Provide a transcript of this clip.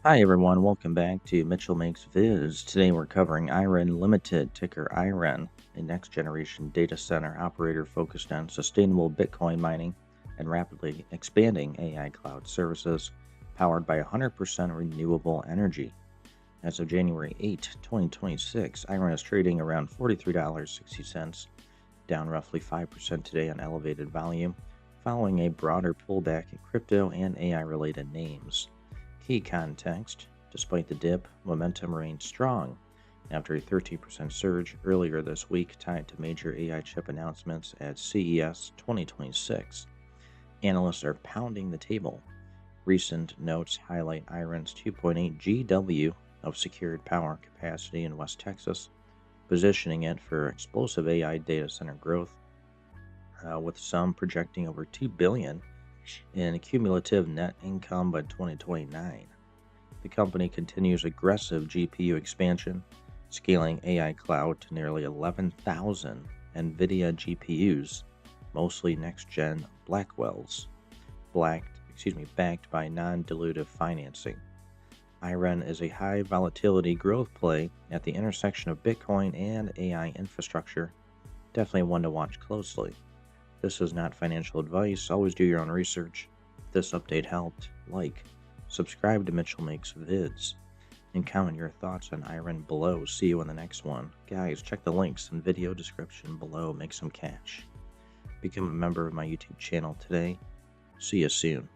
Hi everyone, welcome back to Mitchell Makes Vids. Today we're covering IREN Limited, ticker IREN, a next generation data center operator focused on sustainable Bitcoin mining and rapidly expanding AI cloud services powered by 100% renewable energy. As of January 8, 2026, IREN is trading around $43.60, down roughly 5% today on elevated volume, following a broader pullback in crypto and AI related names. Key context: despite the dip, momentum remained strong after a 13% surge earlier this week tied to major AI chip announcements at CES 2026. Analysts are pounding the table. Recent notes highlight IREN's 2.8 GW of secured power capacity in West Texas, positioning it for explosive AI data center growth, with some projecting over $2 billion in cumulative net income by 2029. The company continues aggressive GPU expansion, scaling AI cloud to nearly 11,000 NVIDIA GPUs, mostly next-gen Blackwells, backed by non-dilutive financing. IREN is a high-volatility growth play at the intersection of Bitcoin and AI infrastructure, definitely one to watch closely. This is not financial advice. Always do your own research. If this update helped, subscribe to Mitchell Makes Vids, and comment your thoughts on IREN below. See you in the next one. Guys, check the links in video description below. Make some cash. Become a member of my YouTube channel today. See you soon.